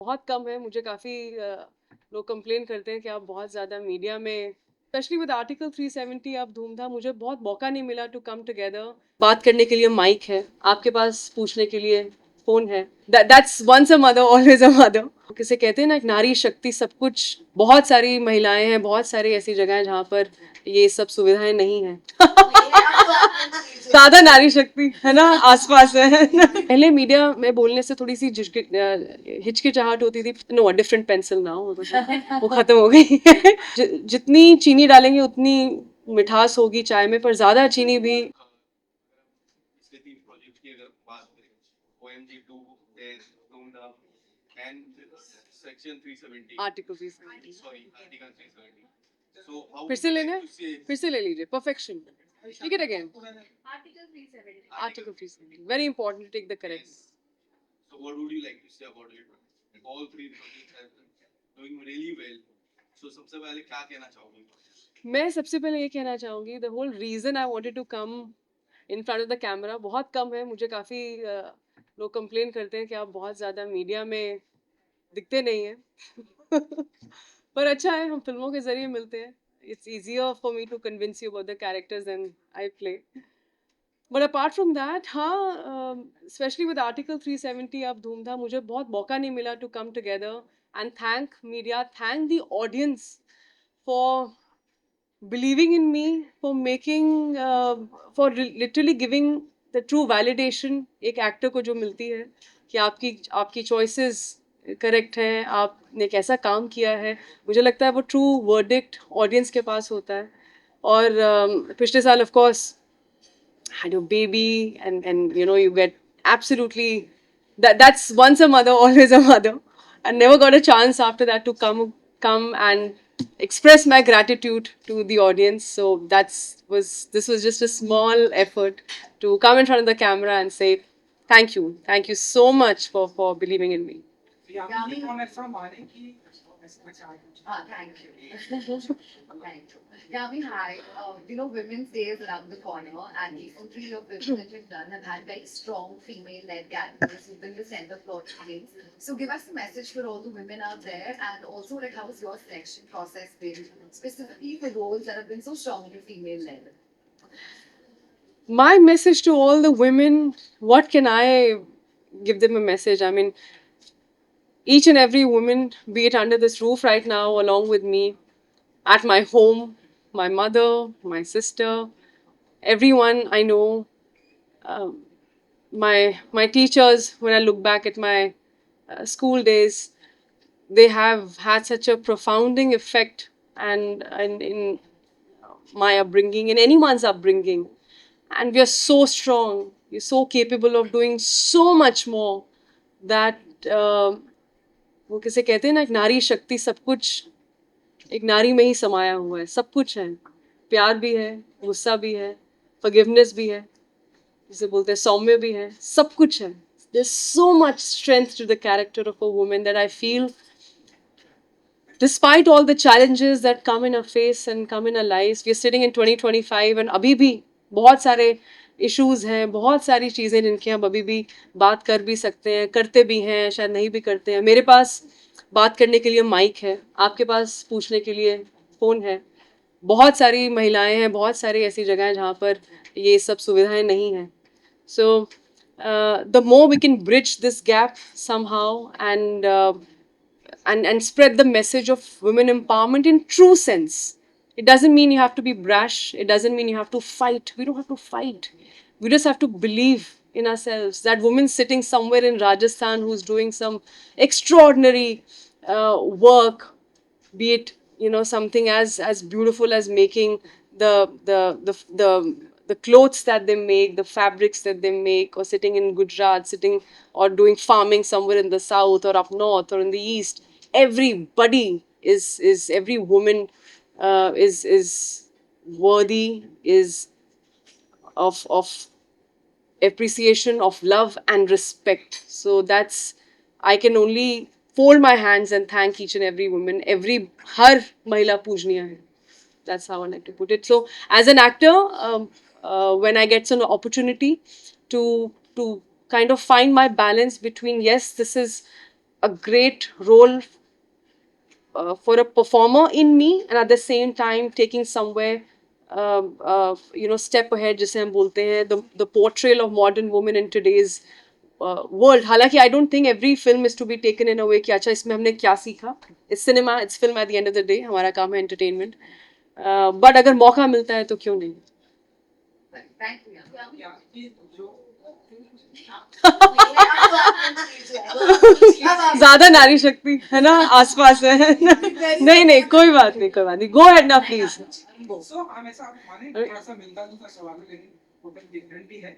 बहुत कम है। मुझे काफ़ी लोग कंप्लेन करते हैं कि आप बहुत ज़्यादा मीडिया में, स्पेशली विद आर्टिकल 370 आप धूमधाम, मुझे बहुत मौका नहीं मिला टू कम टुगेदर। बात करने के लिए माइक है, आपके पास पूछने के लिए फोन है। That's once a mother always a mother. किसे कहते हैं ना, एक नारी शक्ति सब कुछ। बहुत सारी महिलाएं हैं, बहुत सारी ऐसी जगह हैं जहाँ पर ये सब सुविधाएं नहीं है। ज्यादा नारी शक्ति है ना आसपास है। पहले मीडिया में बोलने से थोड़ी सी हिचकिचाहट होती थी। नो, डिफरेंट पेंसिल नाउ, वो खत्म हो गई। जितनी चीनी डालेंगे उतनी मिठास होगी चाय में, पर ज्यादा चीनी भी। पिछले 3 प्रोजेक्ट की अगर बात करें, OMG 2 is धूमधाम and section 370, article 370, sorry, article 370. So how फिर would से you लेना like है? to say फिर से ले लीजिए। Perfection, take it again. Article 370. Article 370, very important to take the correct. yes? So what would you like to say about it? All 3 projects have been doing really well. So सबसे पहले क्या कहना चाहोगे? मैं सबसे पहले ये कहना चाहूँगी, the whole reason I wanted to come in front of the camera, बहुत कम है। मुझे काफ़ी लोग कंप्लेन करते हैं कि आप बहुत ज़्यादा मीडिया में दिखते नहीं हैं। पर अच्छा है, हम फिल्मों के ज़रिए मिलते हैं। It's easier for me to convince you about the characters and I play. But apart from that, हाँ, स्पेशली विद आर्टिकल 370 आप धूमधाम, मुझे बहुत मौका नहीं मिला to come together and thank media, thank the audience for believing in me, for making, literally giving the true validation एक actor को जो मिलती है कि आपकी चॉइसेस करेक्ट हैं, आपने कैसा काम किया है। मुझे लगता है वो ट्रू वर्डिक्ट ऑडियंस के पास होता है। और पिछले साल of course had your baby, and you get absolutely, that's once a mother always a mother. I never got a chance after that to come and express my gratitude to the audience. So this was just a small effort to come in front of the camera and say thank you so much for believing in me. Thank you. Thank you. Yami, hi. Women's Day is around the corner, and recently your films that you've done have had very strong female-led characters who've been the center of audience. So give us a message for all the women out there, and also like how has your selection process been, specifically for roles that have been so strongly female-led? My message to all the women, what can I give them a message? I mean, each and every woman, be it under this roof right now, along with me, at my home, my mother, my sister, everyone I know, um, my teachers, when I look back at my school days, they have had such a profounding effect and in my upbringing, in anyone's upbringing. And we are so strong, we're so capable of doing so much more that वो किसे कहते हैं ना, एक नारी शक्ति सब कुछ एक नारी में ही समाया हुआ है। सब कुछ है, प्यार भी है, गुस्सा भी है, फॉरगिवनेस भी है, जिसे बोलते हैं सौम्य भी है, सब कुछ है। There's so much strength to the character of a woman that I feel, despite all the challenges that come in our face and come in our lives, we are sitting in 2025 and अभी भी बहुत सारे issues हैं, बहुत सारी चीज़ें जिनकी हम अभी भी बात कर भी सकते हैं, करते भी हैं, शायद नहीं भी करते हैं। मेरे पास बात करने के लिए माइक है, आपके पास पूछने के लिए फ़ोन है। बहुत सारी महिलाएं हैं, बहुत सारी ऐसी जगह हैं जहाँ पर ये सब सुविधाएं नहीं हैं। So the more we can bridge this gap somehow and spread the message of women empowerment in true sense. It doesn't mean you have to be brash. It doesn't mean you have to fight. We don't have to fight. We just have to believe in ourselves. That woman sitting somewhere in Rajasthan who's doing some extraordinary work, be it something as beautiful as making the clothes that they make, the fabrics that they make, or sitting in Gujarat, sitting or doing farming somewhere in the south or up north or in the east. Everybody is every woman is worthy, is of appreciation, of love and respect. So that's, I can only fold my hands and thank each and every woman. Har mahila pujniya hai. That's how I like to put it. So as an actor, when I get an opportunity to kind of find my balance between, yes, this is a great role for a performer in me, and at the same time taking somewhere step ahead, जिसे हम बोलते हैं, the portrayal of modern women in today's world. हालांकि I don't think every film is to be taken in a way कि अच्छा इसमें हमने क्या सीखा. It's cinema, it's film at the end of the day. हमारा काम है entertainment. But अगर मौका मिलता है तो क्यों नहीं. Thank you. या कि जो ज्यादा नारी शक्ति है ना आसपास है. नहीं नहीं कोई बात नहीं, कोई बात नहीं. गो अहेड ना प्लीज. सो हमेशा आप माने थोड़ा सा मिलता जुलता सवाल है, लेकिन टोटल डिफरेंट भी है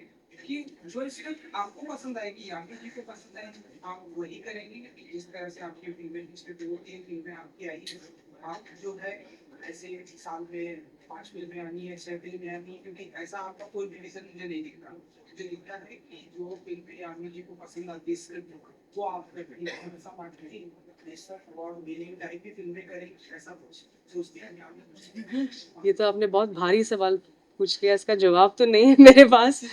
कि जो फिल्म आपको पसंद आएगी, आमिर जी को पसंद है, आप वही करेंगे कि जिस तरह से आपकी फीमेल हिस्ट्री 2-3 फिल्में आपकी आई है, आप जो है ऐसे साल में 5 फिल्में आनी है, 6 फिल्में आनी है, क्योंकि ऐसा आपका कोई भी रीजन मुझे नहीं दिखता. मुझे दिखता है कि जो फिल्में आमिर जी को पसंद आती है स्क्रिप्ट, वो आप हमेशा बांटते हैं. नेशनल अवार्ड विनिंग टाइप की फिल्में करें, ऐसा कुछ सोचते हैं आमिर जी? ये तो आपने बहुत भारी सवाल पूछ लिया, इसका जवाब तो नहीं है मेरे पास.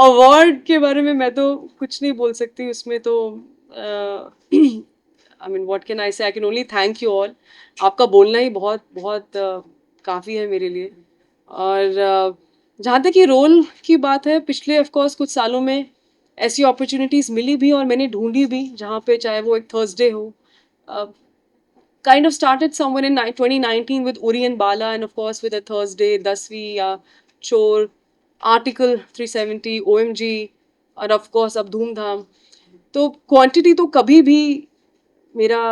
अवार्ड के बारे में मैं तो कुछ नहीं बोल सकती. उसमें तो I mean what can I say. I can only thank you all. आपका बोलना ही बहुत बहुत काफ़ी है मेरे लिए. और जहाँ तक ये रोल की बात है, पिछले ऑफ कोर्स कुछ सालों में ऐसी अपॉर्चुनिटीज़ मिली भी और मैंने ढूंढी भी, जहाँ पे चाहे वो एक थर्सडे हो. Kind of started somewhere in 2019 with Uri and Bala, and of course with a Thursday, Dasvi, Chor, Article 370, OMG, और of course अब धूमधाम. तो क्वांटिटी तो कभी भी मेरा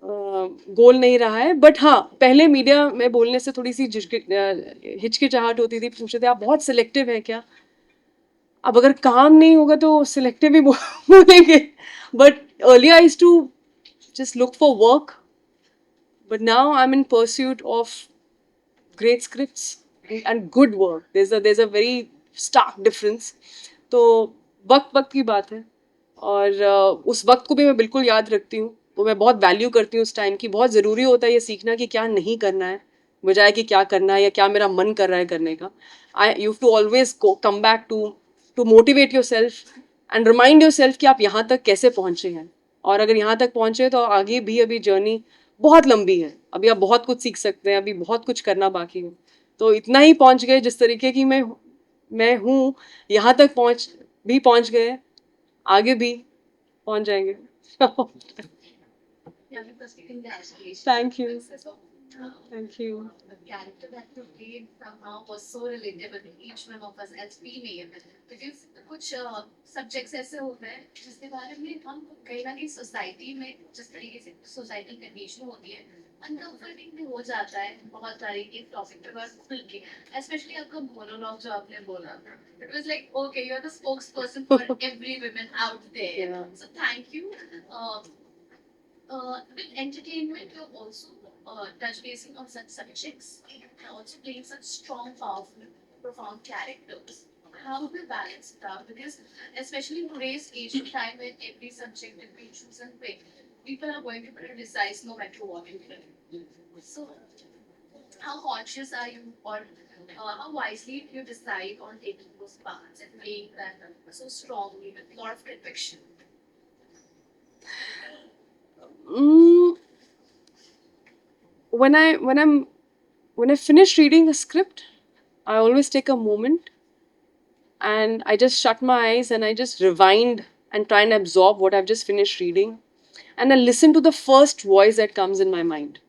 गोल नहीं रहा है. बट हाँ, पहले मीडिया में बोलने से थोड़ी सी हिचकिचाहट होती थी. पूछते थे आप बहुत सिलेक्टिव हैं क्या. अब अगर काम नहीं होगा तो सिलेक्टिव ही बोलेंगे. But earlier I used to just look for work, but now I'm in pursuit of great scripts and good work. There's a very stark difference. तो वक्त की बात है, और उस वक्त को भी मैं बिल्कुल याद रखती हूँ. तो मैं बहुत वैल्यू करती हूँ उस टाइम की. बहुत ज़रूरी होता है ये सीखना कि क्या नहीं करना है, बजाय कि क्या करना है या क्या मेरा मन कर रहा है करने का. You to always come back to motivate yourself and remind yourself कि आप यहाँ तक कैसे पहुँचे हैं. और अगर यहाँ तक पहुँचे तो आगे भी अभी जर्नी बहुत लंबी है. अभी आप बहुत कुछ सीख सकते हैं, अभी बहुत कुछ करना बाकी है. तो इतना ही पहुँच गए जिस तरीके की मैं हूँ, यहाँ तक पहुँच गए, आगे भी पहुँच जाएंगे. Thank you. Thank you. The character that you played somehow was so relatable to each one of us as female, because कुछ subjects ऐसे होते हैं जिसके बारे में हम कहीं ना कहीं सोसाइटी में जिस तरीके से सोसाइटल कंडीशन होती है, अनकंफर्टेबल हो जाता है बहुत सारी एक टॉपिक पे बात खुल के. स्पेशली आपका मोनोलॉग जो आपने बोला, it was like okay, you're the spokesperson for every woman out there. Yeah. So thank you. With entertainment, you're also touch basing on such subjects, and also playing such strong, powerful, profound characters. How do you balance it out? Because especially in today's age of time, when every subject is being chosen big, people are going to criticize no matter what you do. So, how conscious are you, or how wisely do you decide on taking those paths and playing that so strongly with a lot of conviction? When I finish reading a script, I always take a moment and I just shut my eyes and I just rewind and try and absorb what I've just finished reading, and I listen to the first voice that comes in my mind.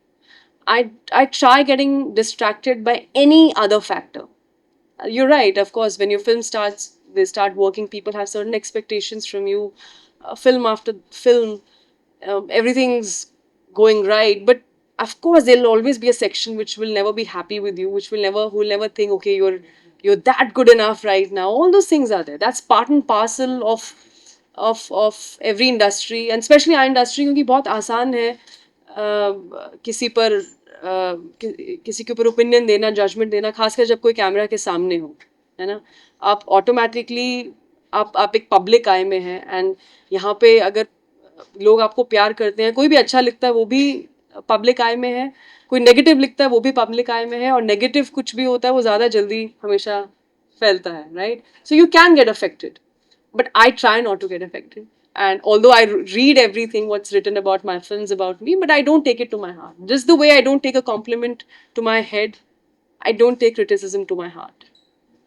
I try getting distracted by any other factor. You're right, of course, when your film starts, they start working, people have certain expectations from you. Film after film, everything's going right, but of course there'll always be a section which will never be happy with you, which will never think, okay, you're that good enough right now. All those things are there. That's part and parcel of every industry, and especially our industry, क्योंकि बहुत आसान है किसी पर किसी के ऊपर opinion देना, जजमेंट देना, खासकर जब कोई कैमरा के सामने हो, है ना. आप ऑटोमेटिकली आप एक पब्लिक आई में हैं, एंड यहाँ पे अगर लोग आपको प्यार करते हैं, कोई भी अच्छा लिखता है वो भी पब्लिक आई में है, कोई नेगेटिव लिखता है वो भी पब्लिक आई में है, और नेगेटिव कुछ भी होता है वो ज़्यादा जल्दी हमेशा फैलता है, right. So you can get affected, but I try not to get affected. And although I read everything what's written about my films about me, but I don't take it to my heart. Just the way I don't take a compliment to my head, I don't take criticism to my heart.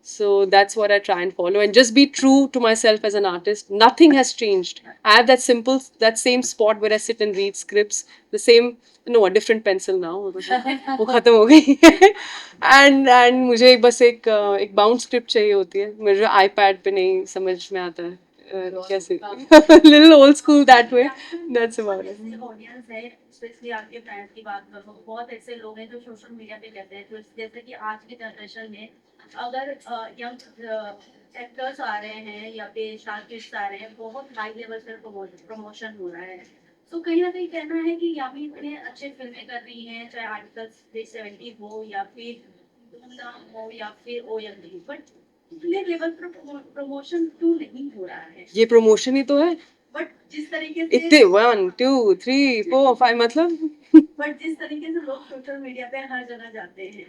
So that's what I try and follow, and just be true to myself as an artist. Nothing has changed. I have that same spot where I sit and read scripts. The same, no, a different pencil now. वो खत्म हो गई है. And मुझे बस एक bound script चाहिए होती है. मुझे iPad पे नहीं समझ में आता है. कैसे? Little old school that way. That's about it. Audience है, स्पेशली आपके फैंस की बात करो, बहुत ऐसे लोग हैं जो सोशल मीडिया पे कहते हैं, तो जैसे कि आज की जनरेशन में अगर यंग एक्टर्स आ रहे हैं या फिर आर्टिस्ट आ रहे हैं, बहुत हाई लेवल पर प्रमोशन हो रहा है, तो कहीं ना कहीं कहना है कि यामी इतने अच्छे फिल्में कर रही हैं, चाहे आर्टिकल्स 370 हो या फिर धूमधाम हो या फिर OMG, बट इतने लेवल पर प्रमोशन क्यों नहीं हो रहा है? ये प्रमोशन ही तो है. बट जिस तरीके से इतने 1 2 3 4 5 मतलब. बट जिस तरीके से लोग सोशल मीडिया पे हर जगह जाते हैं,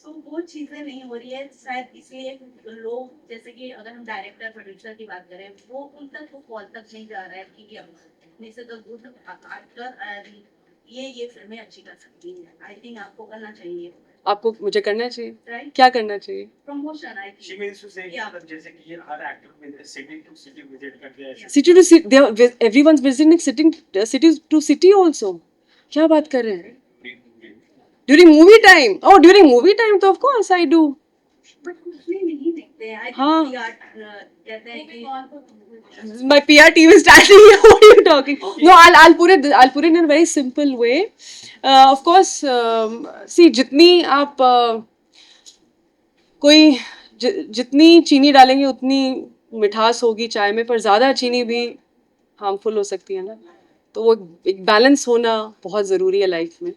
तो वो चीजें नहीं हो रही है, शायद इसलिए लोग, जैसे कि अगर हम डायरेक्टर प्रोड्यूसर की बात करें, वो उन तक वो कॉल तक नहीं जा रहा है कि अपने से तो गुड एक्टर ये फिल्में अच्छी कर सकती है. आई थिंक आपको करना चाहिए. आपको मुझे करना चाहिए. राइट, क्या करना चाहिए? Promotion. I She think means to say Yeah. that जैसे कि ये हर एक्टर में city to city visit करते हैं. City to city, everyone's visiting city to city also. क्या बात कर रहे हैं? During movie time. Oh, during movie time तो of course I do. But कुछ नहीं दिखते हैं. आई हाँ. थिंक कहते हैं कि My PR team is standing here. What are you talking? No, I'll put it in a very simple way. Of course, see, जितनी आप जितनी चीनी डालेंगे उतनी मिठास होगी चाय में, पर ज़्यादा चीनी भी हार्मफुल हो सकती है ना. तो वो एक बैलेंस होना बहुत ज़रूरी है लाइफ में.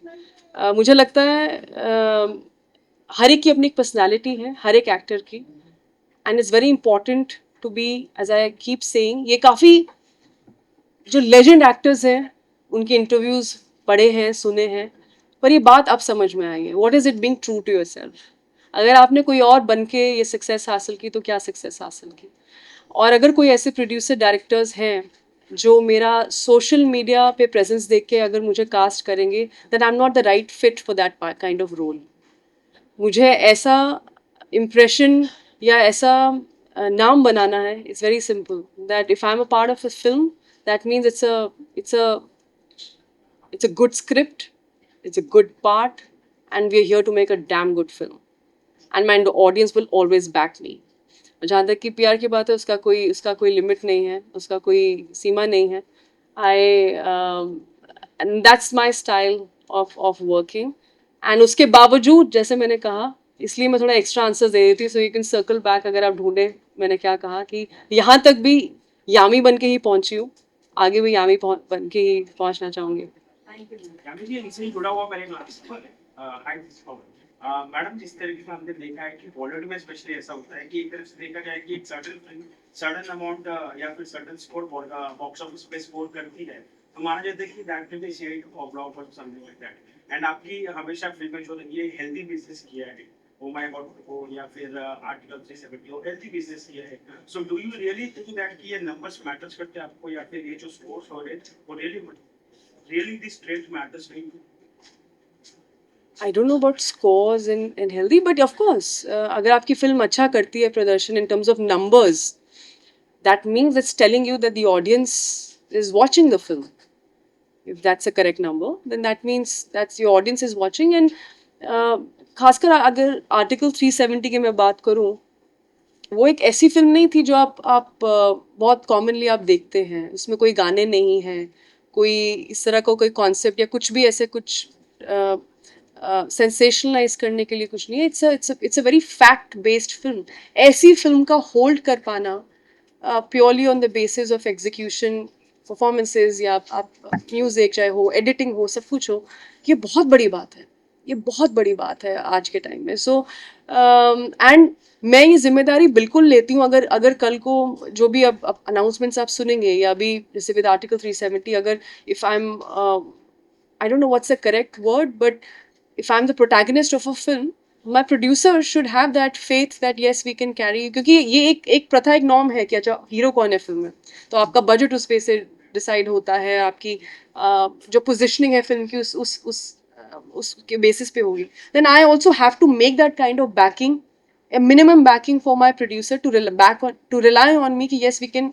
मुझे लगता है हर एक की अपनी एक पर्सनालिटी है, हर एक एक्टर की, and it's very important to be, as I keep saying, ये काफ़ी जो लेजेंड एक्टर्स हैं उनके इंटरव्यूज़ पढ़े हैं, सुने हैं, पर ये बात अब समझ में आई है. What is it being true to yourself. अगर आपने कोई और बन के ये सक्सेस हासिल की तो क्या सक्सेस हासिल की. और अगर कोई ऐसे प्रोड्यूसर डायरेक्टर्स हैं जो मेरा सोशल मीडिया पे प्रेजेंस देख के अगर मुझे कास्ट करेंगे, that I am not the right fit for that kind of role. मुझे ऐसा इम्प्रेशन या ऐसा नाम बनाना है. It's very simple that if I am a part of a film, that means it's a good script, it's a good part, and we are here to make a damn good film, and my audience will always back me. जहाँ तक कि PR की बात है, उसका कोई limit नहीं है, उसका कोई सीमा नहीं है. And that's my style of working. And उसके बावजूद, जैसे मैंने कहा, इसलिए मैं थोड़ा एक्स्ट्रा आंसर दे देती हूँ, so you can circle back अगर आप ढूंढें मैंने क्या कहा, कि यहाँ तक भी यामी बन के ही पहुँची हूँ, आगे भी यामी बन के ही पहुँचना चाहूँगी. Thank you. यानी कि इनसे जुड़ा हुआ मेरे क्लास हाई मैडम, जिस तरीके से हमने देखा है कि बॉलीवुड में स्पेशली ऐसा होता है कि एक तरफ से देखा जाए कि एक सडन अमाउंट या फिर सडन स्कोर बॉक्स ऑफिस पे स्कोर करती है, तो माना जाता है कि that will be shared for block और समथिंग लाइक दैट. एंड आपकी हमेशा फिल्में जो ये हेल्दी बिजनेस किया है, ओ माय गॉड को या फिर आर्टिकल 370 हो, हेल्दी बिजनेस किया है. So do you really think that कि ये नंबर्स मैटर्स करते हैं आपको, या फिर ये जो स्कोर्स हो रहे हैं वो really this trait matters to you? I don't know about scores in healthy, but of course, अगर आपकी फिल्म अच्छा करती है प्रदर्शन in terms of numbers, that means it's telling you that the audience is watching the film. If that's a correct number, then that means that's your audience is watching. And खासकर अगर article 370 की मैं बात करूँ, वो एक ऐसी film नहीं थी जो आप बहुत कॉमनली आप देखते हैं. उसमें कोई गाने नहीं हैं, कोई इस तरह का कोई कॉन्सेप्ट या कुछ भी ऐसे कुछ सेंसेशनलाइज करने के लिए कुछ नहीं है. It's a very fact based film. ऐसी फिल्म का होल्ड कर पाना purely on the basis of execution, performances, या आप म्यूजिक चाहे हो, एडिटिंग हो, सब कुछ हो, ये बहुत बड़ी बात है. ये बहुत बड़ी बात है आज के टाइम में. सो एंड मैं ये जिम्मेदारी बिल्कुल लेती हूँ. अगर कल को जो भी अब अनाउंसमेंट्स आप सुनेंगे, या अभी जैसे विद आर्टिकल 370, अगर if I M I don't know what's the correct word, but if I am the protagonist of a film, my producer should have that faith that yes we can carry, क्योंकि ये एक प्रथा, एक norm है कि अच्छा hero कौन है फिल्म में, तो आपका बजट उस पे से डिसाइड होता है, आपकी जो पोजिशनिंग है फिल्म की उसके बेसिस पे होगी. Then I also have to make that kind of backing, a minimum backing for my producer to rely on me कि yes we can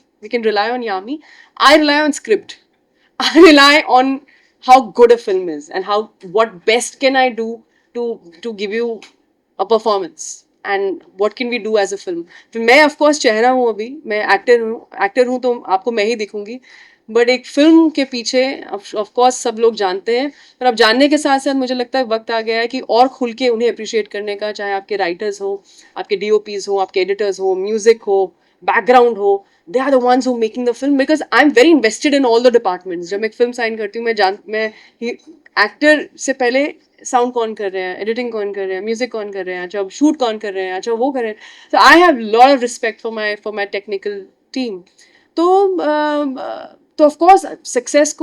rely on Yami. I rely on script. I rely on how good a film is and how what best can I do to give you a performance and what can we do as a film. तो मैं of course चेहरा हूँ, अभी मैं actor हूँ तो आपको मैं ही दिखूंगी, बट एक फिल्म के पीछे ऑफ कोर्स सब लोग जानते हैं, पर अब जानने के साथ साथ मुझे लगता है वक्त आ गया है कि और खुल के उन्हें अप्रिशिएट करने का, चाहे आपके राइटर्स हो, आपके डीओपीज हो, आपके एडिटर्स हो, म्यूजिक हो, बैकग्राउंड हो. They are the ones who making the film, because I am very invested in all the departments. जब मैं एक फिल्म साइन करती हूँ मैं एक्टर से पहले साउंड कौन कर रहे हैं, एडिटिंग कौन कर रहे हैं, म्यूजिक कौन कर रहे हैं, अच्छा शूट कौन कर रहे हैं, अच्छा वो कर रहे हैं. So I have lot of respect for my technical team. तो ऑफ कोर्स सक्सेस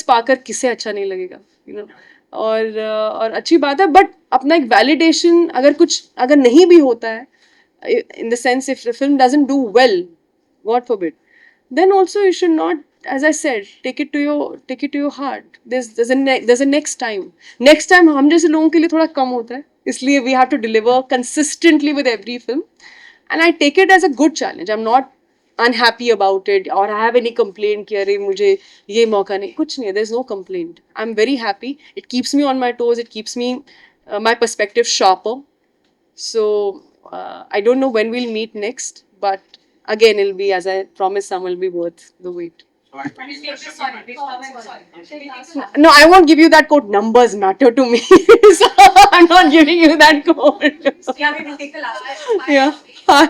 पाकर किसे अच्छा नहीं लगेगा, यू नो. और अच्छी बात है, बट अपना एक वैलिडेशन अगर नहीं भी होता है, in the sense if the film doesn't do well, God forbid, then also you should not, as I said, take it to your heart. There's a next time. Next time हम जैसे लोगों के लिए थोड़ा कम होता है, इसलिए we have to deliver consistently with every film, and I take it as a good challenge. I'm not unhappy about it or I have any complaint कि अरे मुझे ये मौका नहीं, कुछ नहीं है. There's no complaint. I'm very happy. It keeps me on my toes. It keeps me my perspective sharper. So I don't know when we'll meet next, but again, it'll be, as I promised, some will be worth the wait. No, I won't give you that quote. Numbers matter to me, so I'm not giving you that quote. Yeah, hi.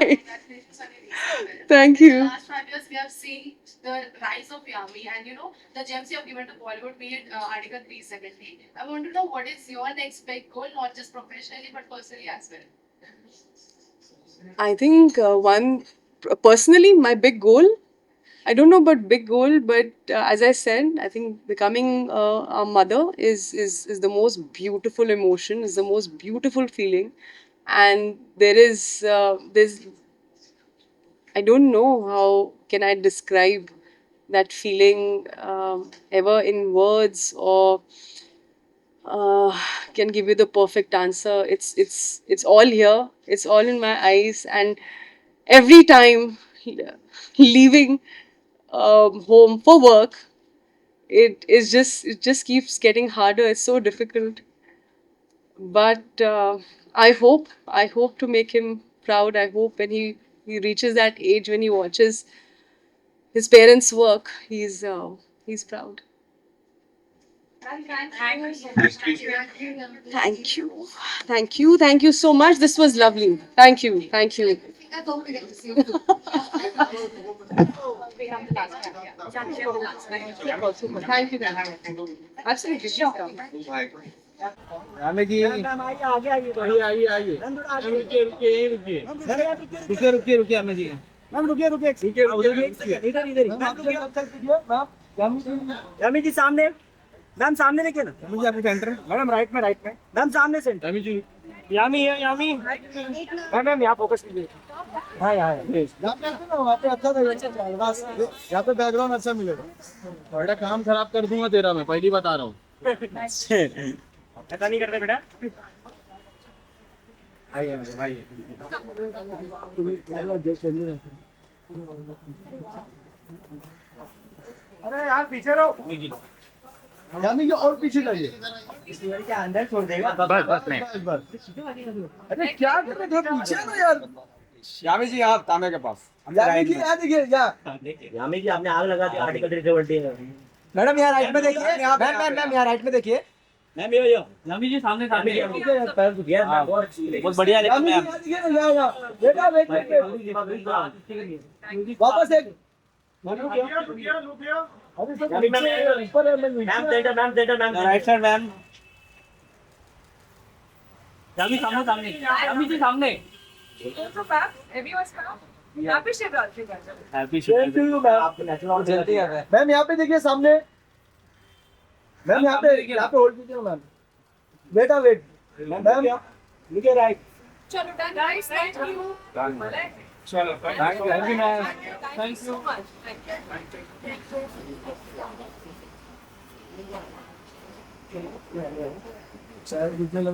Thank you. Last 5 years, we have seen the rise of Yami, and you know the gems you have given to Bollywood, be it Article 370. I want to know what is your next big goal, not just professionally but personally as well. I think personally, my big goal, I don't know about big goal, but as I said, I think becoming a mother is the most beautiful emotion, is the most beautiful feeling, and there's I don't know how can I describe that feeling ever in words, or can give you the perfect answer. It's all here. It's all in my eyes, and every time leaving home for work, it just keeps getting harder. It's so difficult, but I hope to make him proud. I hope when he reaches that age, when he watches his parents work, he's proud. Thank you so much. This was lovely. Thank you. Thank you. Absolutely. Bye. रामे जी आइए रुकिए रामे जी ma'am रुकिए यामी जी सामने ma'am सामने देखिए ना मुझे आपके सेंटर मैडम राइट में मैम सामने सेंटर यामी जी यामी मैम यहाँ फोकस कीजिए हाँ यहाँ वहाँ पे अच्छा था यहाँ पे बैकग्राउंड अच्छा मिलेगा बेटा काम खराब कर दूंगा तेरा मैं पहली बता रहा हूँ ऐसा नहीं करते बेटा आइए अरे यार पीछे रहो यानी कि और पीछे जाइए के अंदर छोड़ देगा बस नहीं अरे क्या कर रहे थे पीछे ना यार यामी जी आप तामे के पास यामी जी यहाँ देखिए यामी जी आपने आग लगा दी आर्टिकल 370 मैडम यहाँ राइट में देखिए मैम यहाँ राइट में देखिए मैम यो यामी जी सामने बहुत बढ़िया मैम बेटा वेट वापस एक मैम राइट साइड मैम यामी जी सामने मैम यहाँ पे देखिए सामने मैम यहाँ पे होल्ड कीजिए मैम बेटा wait ma'am look at right चलो डन गाइस, थैंक यू। चलो thank you ma'am thank you so much. Thank you. Sir